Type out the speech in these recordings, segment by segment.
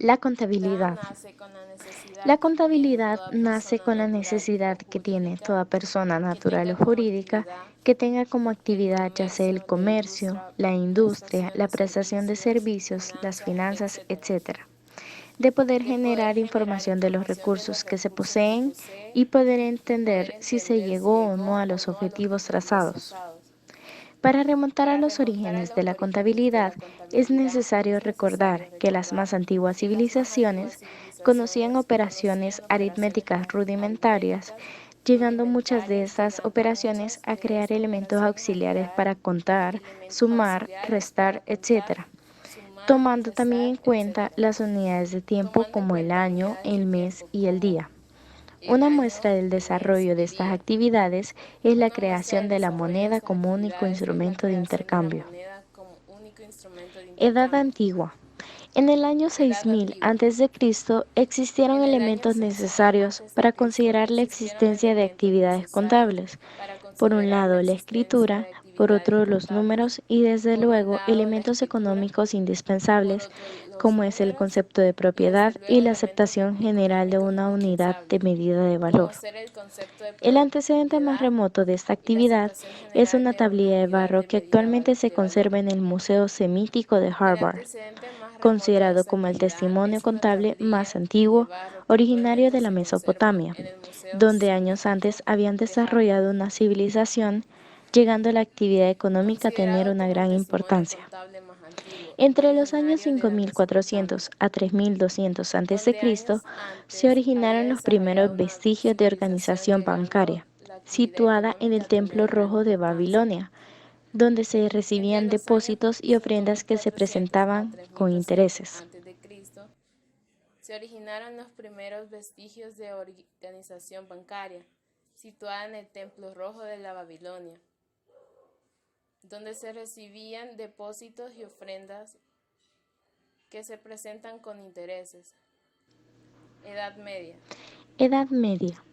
La Esta contabilidad. nace con la necesidad La que tiene contabilidad toda nace persona con la natural o necesidad que tiene jurídica toda persona que natural o tenga como jurídica actividad que tenga como el actividad ya sea el comercio, comercio, la industria, prestación la de prestación de servicios, servicios, las finanzas, finanzas, etc. etc. De poder De poder generar generar información de los información de los recursos que se recursos que poseen posee y poder y poder entender si se entender si llegó o no llegó a o los no a los objetivos objetivos trazados. trazados. Para remontar a Para los remontar a orígenes de los la orígenes de contabilidad, la es contabilidad, necesario es necesario recordar que las recordar más antiguas que las más antiguas civilizaciones conocían civilizaciones operaciones conocían operaciones aritméticas rudimentarias, aritméticas llegando muchas de rudimentarias, estas llegando operaciones muchas a de crear estas elementos operaciones a auxiliares crear para contar, elementos sumar, auxiliares para restar, contar, etc., sumar, tomando también en restar, cuenta etc. las unidades de tiempo Tomando en como el cuenta año, unidades de el mes tiempo y el como día. el Una año, muestra del el mes desarrollo de y estas día. actividades es la Una muestra creación del de la desarrollo de moneda estas como único actividades es la instrumento de creación de la intercambio. moneda como único instrumento de Edad intercambio. antigua. En el año Edad 6000 antigua. a.C. existieron En el año elementos 6000 necesarios antes de para Cristo considerar la existieron existencia de elementos actividades necesarios contables. para Por un considerar la lado, la existencia escritura, de por actividades otro, los contables. números y, desde Por un luego, lado, la elementos escritura, económicos por indispensables, otro, los como es el números concepto de y desde propiedad y luego la elementos aceptación general de económicos una unidad de indispensables, medida de valor. como ser el concepto de El antecedente más propiedad remoto de esta y la actividad aceptación es general una de una tablilla de unidad barro de que medida actualmente se de valor. conserva en el Museo Semítico de El Harvard, antecedente más remoto de considerado esta como el actividad testimonio es una contable más tablilla de antiguo, barro que originario actualmente de la se conserva Mesopotamia, en el Museo donde años Semítico antes habían de Harvard, desarrollado una civilización, llegando la actividad económica a tener considerado una como el gran testimonio importancia. contable más antiguo, Entre los años originario de la 5400 Mesopotamia, a 3200 donde a.C. años se antes había originaron los primeros desarrollado una vestigios de civilización organización llegando bancaria, la actividad situada en económica el a tener Templo gran Rojo de importancia. Babilonia, donde se Entre recibían los años depósitos y ofrendas que se 5400 a presentaban con 3200 intereses. a.C., se originaron los primeros vestigios de organización bancaria, situada en el Templo Rojo de la Babilonia, donde se recibían depósitos y ofrendas que se presentan con intereses. Edad Media. Edad Media.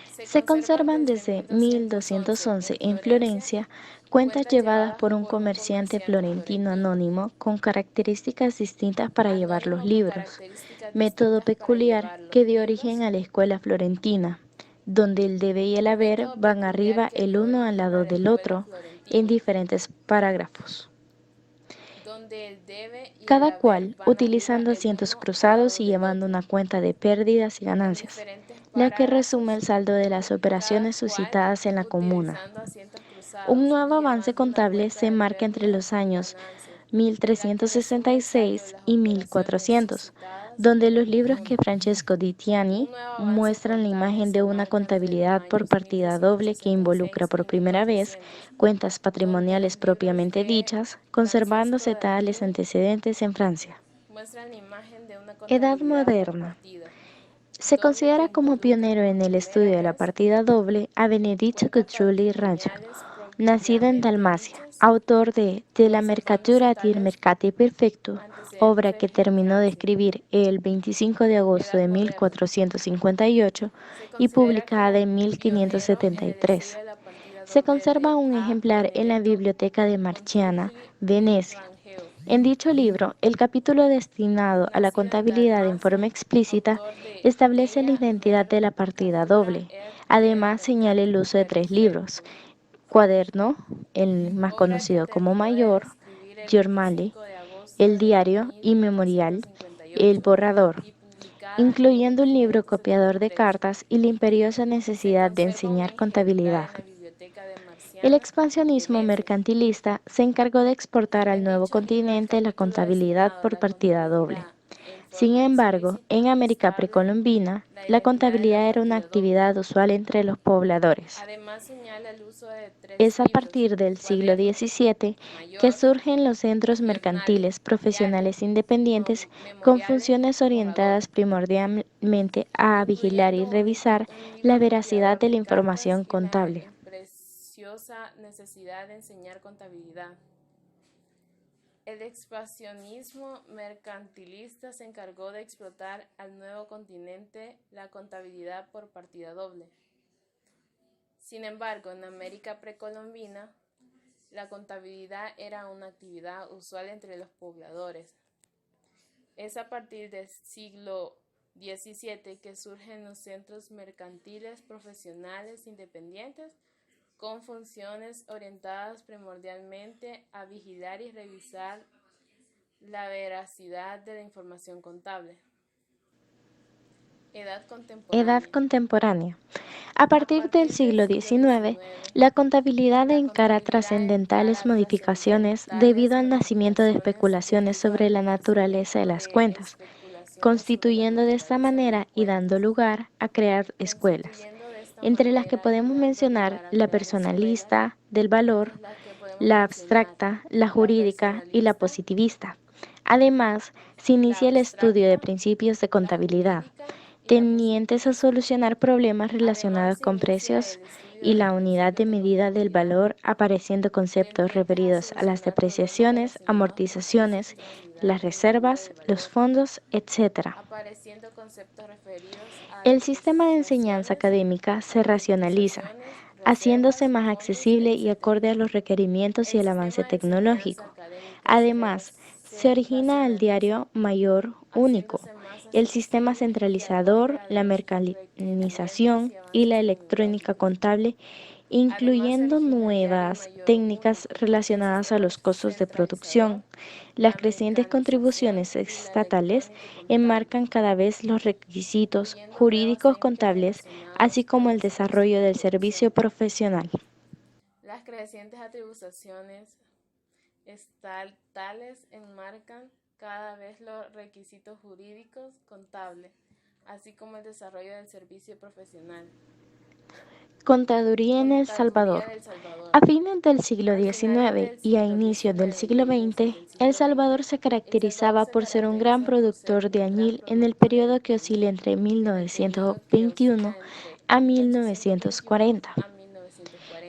Se Se conservan conservan desde desde 1211 1211 en en Florencia Florencia cuentas cuentas llevadas llevadas por un por un comerciante comerciante florentino florentino, anónimo con características distintas para llevar los anónimo con libros, características método distintas para peculiar llevar los que dio origen libros, a la escuela florentina, donde el debe y el haber método van peculiar arriba que el dio uno al origen a lado la del escuela otro en florentina, diferentes parágrafos, donde el debe y el cada haber cual van arriba utilizando el asientos uno al cruzados lado y del llevando otro, una cuenta de pérdidas y en ganancias, diferentes la que resume el parágrafos, saldo de las cada operaciones cual suscitadas en la comuna. utilizando asientos Un cruzados nuevo y avance llevando una contable cuenta se de marca entre pérdidas los y años ganancias, la que resume el saldo de 1366 las y operaciones 1400, suscitadas donde en la los libros que comuna. Francesco di Tiani Un nuevo avance muestran la contable imagen de se una marca entre los contabilidad por años partida doble que involucra 1366 por y primera vez 1400, cuentas donde los patrimoniales libros propiamente de dichas, Francisco conservándose tales Daniel antecedentes en Francia. muestran la imagen de una Edad contabilidad por moderna. partida Se doble que considera como involucra pionero por en el primera estudio de la vez partida doble a Benedicto cuentas Cutruli Raggio, patrimoniales nacido en propiamente Dalmacia, dichas, autor de la conservándose Mercatura del tales Mercati Perfecto, obra que antecedentes en terminó de Francia. escribir el 25 de agosto Edad de moderna. 1458 Se y considera publicada como en pionero en el estudio 1573. de la partida Se doble conserva de un A. ejemplar en la Benedetto Biblioteca de Marchiana, Contrugli y Venecia. Rangel, En dicho libro, el capítulo destinado a la nacido en contabilidad en Dalmacia, forma explícita autor de establece la Dea identidad per de la partida natura doble. et de Además, señala mercati el uso de tres libros: perfecto, cuaderno, el más obra que conocido como terminó de mayor, escribir el giornale, 25 de agosto el de diario y memorial, el 1458 borrador, y publicada en incluyendo un libro copiador de 1573. cartas y la imperiosa Se necesidad de conserva un enseñar ejemplar contabilidad. en la Biblioteca de El Marciana de expansionismo Memphis. mercantilista se encargó de exportar al En nuevo dicho libro, el continente la capítulo contabilidad destinado a por la partida doble. contabilidad en Sin forma embargo, en explícita América establece precolombina, la la identidad de la contabilidad era una partida doble. actividad usual entre los pobladores. Además señala el uso de tres Es a libros, partir del siglo cuaderno, XVII que mayor, surgen los centros giornale, mercantiles diario profesionales y independientes con memoriale, funciones borrador, orientadas primordialmente a vigilar y incluyendo revisar un la libro veracidad copiador de la de cartas información y la contable. impreciosa necesidad de enseñar contabilidad. El expansionismo mercantilista se encargó de explotar al nuevo continente la contabilidad por partida doble. Sin embargo, en América precolombina, la contabilidad era una actividad usual entre los pobladores. Es a partir del siglo XVII que surgen los centros mercantiles profesionales independientes con funciones orientadas primordialmente a vigilar y revisar la veracidad de la información contable. Edad Edad contemporánea. contemporánea. A A partir del partir del siglo siglo XIX, XIX, la contabilidad la encara contabilidad trascendentales encara modificaciones trascendentales debido al nacimiento de modificaciones especulaciones debido sobre al la naturaleza de nacimiento las de cuentas, especulaciones sobre la constituyendo de esta naturaleza de las manera y dando cuentas, lugar a crear escuelas, constituyendo de esta entre las que manera y podemos dando mencionar lugar a la crear escuelas, personalista del valor, entre las que podemos la mencionar abstracta, la la jurídica y la personalista, positivista. Además, se la inicia el estudio de abstracta, principios de la contabilidad, jurídica y la tendientes a positivista. solucionar problemas Además, relacionados se con inicia precios el estudio y de la unidad de principios de medida del contabilidad valor, apareciendo conceptos tendientes a referidos a las solucionar problemas depreciaciones, relacionados con precios amortizaciones, y la unidad las de medida reservas, del los valor, fondos, etc. apareciendo conceptos referidos a El sistema de enseñanza depreciaciones, académica se racionaliza, amortizaciones, haciéndose reservas, más fondos, accesible y etc. acorde a los requerimientos y El el avance sistema de enseñanza tecnológico. académica Además, se origina el racionaliza, diario mayor único, haciéndose más el sistema accesible y acorde centralizador, a la los requerimientos mecanización y y la avances electrónica tecnológicos. contable, Además, se incluyendo origina el diario nuevas mayor técnicas único, el relacionadas a sistema los costos de centralizador, producción. Las la crecientes mecanización contribuciones y la estatales electrónica contable, enmarcan cada vez los requisitos incluyendo nuevas jurídicos técnicas contables, así relacionadas a como el los costos desarrollo de del servicio producción. profesional. Las crecientes atribuciones estatales enmarcan cada vez los requisitos jurídicos contables, así como el desarrollo del servicio profesional. Contaduría en El Contaduría Salvador. del Salvador. A fines del siglo Al finales XIX del y a siglo inicios del XIX y siglo a inicios XX, del El siglo Salvador XX, se El Salvador caracterizaba se por ser un gran caracteriza por ser productor de un gran añil en el productor de periodo que oscila añil entre en el periodo que 1921 oscila entre a 1821 1940. a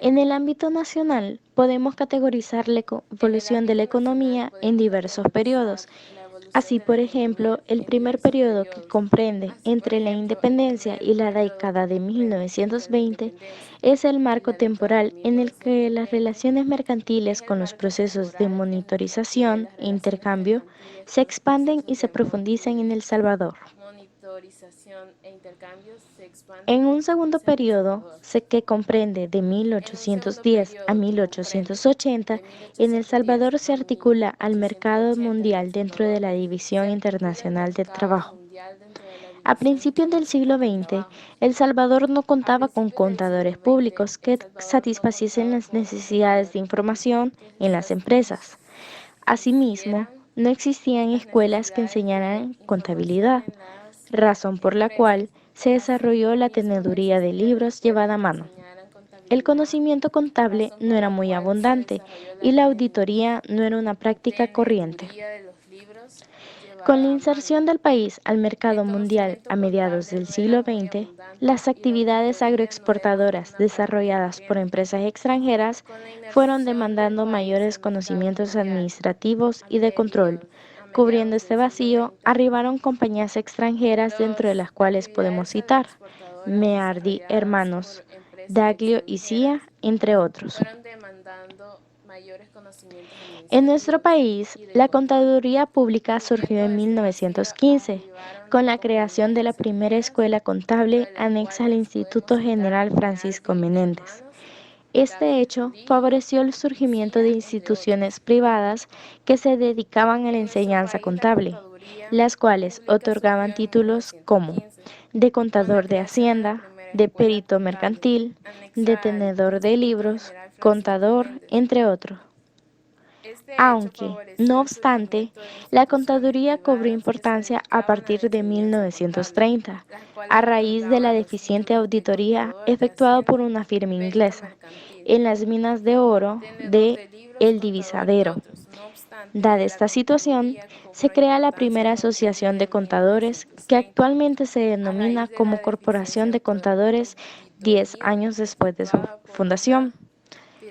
En 1940. el ámbito nacional, podemos categorizar la En el evolución de la ámbito nacional economía en podemos diversos periodos. categorizar la evolución Así, de la por ejemplo, economía el en primer diversos periodo, que periodos. comprende Así, por entre la ejemplo, el independencia primer y la periodo que década de comprende entre la 1920, independencia es el y marco la década de temporal en el que las 1920 relaciones mercantiles es el con los marco procesos de temporal en el que monitorización las e relaciones intercambio mercantiles se con los expanden y procesos se de profundizan en El Salvador. monitorización e intercambios se expanden y En un segundo profundizan en El periodo, Salvador. que comprende de En un segundo 1810 a periodo que comprende 1880, de en El 1810 Salvador se a articula al mercado 1880 en El mundial dentro de Salvador, la se División articula el Internacional del mercado Trabajo. mundial dentro de la A División principios del siglo Internacional del XX, Trabajo. El Salvador no A contaba con principios del contadores siglo XX, públicos El que Salvador no satisfaciesen contaba las con necesidades de contadores públicos información que en las empresas. Asimismo, satisficieran no existían las escuelas que necesidades de enseñaran información contabilidad, en las razón por la cual empresas. se desarrolló la Asimismo, no teneduría de existían libros escuelas llevada a que mano. enseñaran El contabilidad, conocimiento contable razón no por era la muy cual se abundante desarrolló y la la auditoría no era una práctica corriente. teneduría de los libros Con la llevada a mano. inserción del país al El mercado mundial a conocimiento mediados contable del no era siglo muy XX, abundante las y la actividades auditoría no era agroexportadoras una práctica desarrolladas por corriente. empresas extranjeras Con la fueron inmersión del demandando país mayores al mercado conocimientos mundial administrativos y de control. a Cubriendo mediados este del siglo vacío, XX, arribaron compañías extranjeras dentro de las las cuales podemos actividades citar agroexportadoras Meardi desarrolladas Hermanos, por empresas Daglio y extranjeras Cia, entre otros. fueron demandando mayores conocimientos En nuestro administrativos país, y de la control. contaduría pública surgió Cubriendo en este vacío 1915, arribaron con la creación compañías de la primera extranjeras, escuela dentro contable de las anexa al cuales podemos Instituto citar General Francisco Meardi Menéndez. Hermanos, Este hecho Dagligio favoreció el y surgimiento de CIA, entre instituciones otros. privadas que se dedicaban a la En nuestro enseñanza país la contable, contaduría las cuales pública otorgaban surgió en títulos como 1915, de con la contador de creación de la hacienda, primera de escuela perito contable, mercantil, de anexa al tenedor de Instituto libros, General Francisco contador, Méndez. entre otros. Este hecho Aunque, favoreció no el obstante, surgimiento de la instituciones contaduría cobró privadas que se importancia a dedicaban a la partir de enseñanza contable, 1930, las a cuales raíz de la otorgaban los deficiente títulos de auditoría contador de efectuada por hacienda, una firma perito inglesa mercantil, en las minas de oro tenedor de de libros, El contador y Divisadero. otros. No obstante, Dada la esta situación, contaduría se cobró crea la importancia a primera partir asociación de de contadores que 1930, actualmente se a denomina raíz de como la Corporación deficiencia de Contadores 10 auditoría años después de su efectuada por una fundación.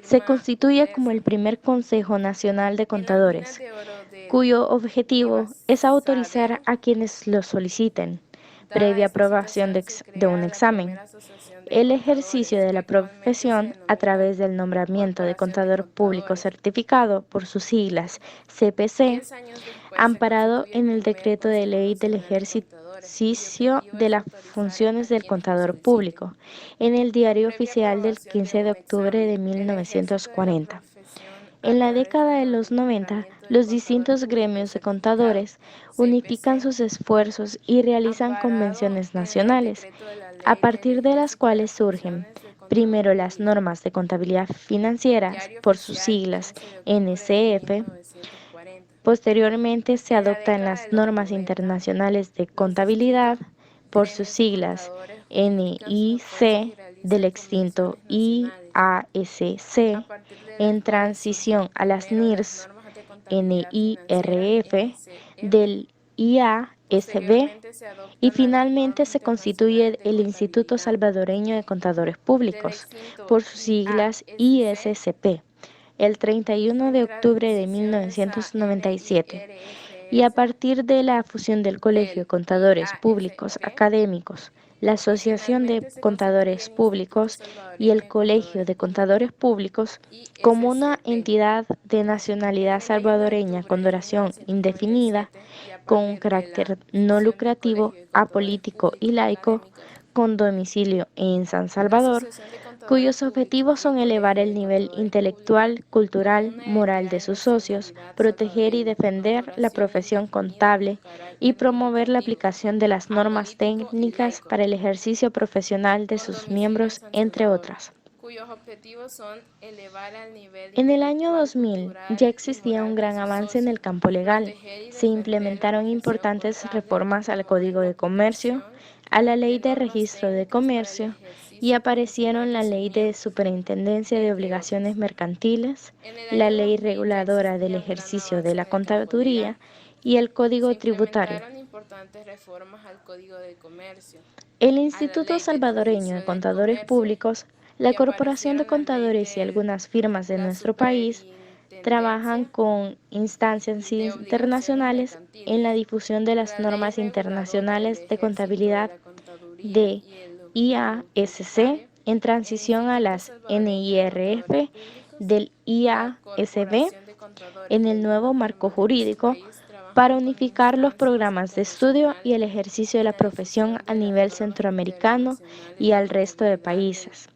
Se firma constituye como inglesa. el primer Consejo Nacional de En las minas Contadores, de oro del cuyo objetivo es autorizar Divisadero a quienes lo soliciten, Dada previa esta aprobación situación, se de un crea la examen. primera asociación de El contadores, ejercicio de que la actualmente se profesión a denomina través del nombramiento de Corporación de contador público Contadores. certificado por sus siglas CPC, 10 años después se amparado constituye el en el primer decreto de Consejo ley del Nacional de Contadores, cuyo ejercicio objetivo de es las autorizar funciones a del quienes lo contador soliciten. público, en el Diario Previa Oficial del aprobación de 15 de un octubre de examen, el ejército de la 1940. profesión En a la través década del de los 90, nombramiento de los contador distintos público gremios de certificado, contadores unifican CPC, sus esfuerzos y realizan amparado convenciones en el nacionales, decreto de la a ley del partir de las ejército de cuales las surgen funciones del contador primero las público. normas de contabilidad financieras, Diario por sus Oficial, siglas 15 de octubre de NCF. 1940. Posteriormente se En la adoptan década de las los normas 90, internacionales de los contabilidad, distintos por sus gremios de siglas contadores unifican sus esfuerzos y NIC, del realizan extinto convenciones nacionales. A IASC, partir de las en cuales surgen transición a las primero las NIRS, normas de contabilidad financiera NIRF, NCF, del IASB, posteriormente se y adoptan las finalmente normas se internacionales constituye de el Instituto contabilidad Salvadoreño de Contadores del Públicos, extinto por sus siglas IASC ISCP, el 31 en de octubre de transiciones a 1997, y a NIRFS partir de la fusión del Colegio de del Contadores Públicos IASP Académicos, la y Asociación de finalmente se constituye Contadores el Instituto Públicos y Salvadoreño el de Colegio Contadores de Públicos, Contadores Públicos como una ISCP. entidad de El nacionalidad 31 de salvadoreña octubre con de duración indefinida, 1997 y a con un partir de la carácter no fusión del lucrativo, Colegio de Contadores apolítico y Públicos laico, Académicos, con domicilio en San la Salvador, Asociación de Contadores cuyos Públicos objetivos y el son elevar Colegio el de nivel Contadores Públicos intelectual, como cultural, una moral entidad de de sus socios, nacionalidad proteger y salvadoreña con defender la duración profesión indefinida con contable y carácter no promover la lucrativo, aplicación de las normas apolítico y técnicas laico, para el ejercicio profesional de con sus domicilio en miembros, San entre Salvador, otras. cuyos objetivos son elevar al nivel En el año intelectual, 2000 ya cultural y existía un moral de gran sus avance en socios, el campo legal. proteger y Se defender la implementaron profesión importantes contable y reformas al promover Código la de Comercio, aplicación a la Ley de de normas Registro de técnicas para el Comercio y ejercicio profesional aparecieron de la sus Ley de miembros, Superintendencia de entre Obligaciones otros. Mercantiles, En el la año Ley 2000 ya Reguladora del existía un gran Ejercicio de avance la en el campo legal. Contaduría y el Se Código Tributario. implementaron importantes reformas al Código de Comercio, El a la Instituto Ley del Salvadoreño Registro de del Contadores Comercio Públicos, la y Corporación de aparecieron la Ley Contadores y de algunas firmas de la nuestro país trabajan Superintendencia con instancias de Obligaciones internacionales en la Mercantiles, difusión de las la Ley normas Reguladora del internacionales de Ejército de contabilidad la Contaduría de y el Código IASC Tributario, en el transición a Instituto las Salvadoreño de Contadores NIRF Públicos, del la IASB Corporación de Contadores en y el nuevo algunas marco firmas de nuestro jurídico país trabajan para con unificar los instancias programas de estudio y internacionales el ejercicio de en la la profesión difusión a de las nivel normas centroamericano internacionales y de al resto de contabilidad del países.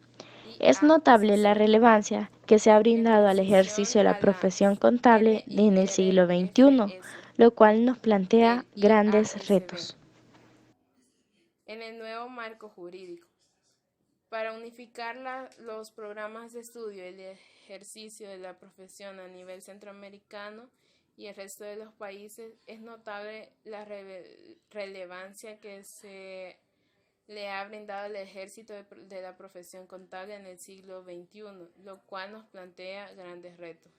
Es notable la IASC, relevancia que se ha en brindado al transición ejercicio de la a la profesión contable en el siglo XXI, NIRFS lo cual nos plantea del grandes IASB, retos. en el nuevo marco jurídico. Para unificar los programas de estudio y el ejercicio de la profesión a nivel centroamericano y el resto de los países, es notable la relevancia que se le ha brindado el ejército de la profesión contable en el siglo XXI, lo cual nos plantea grandes retos.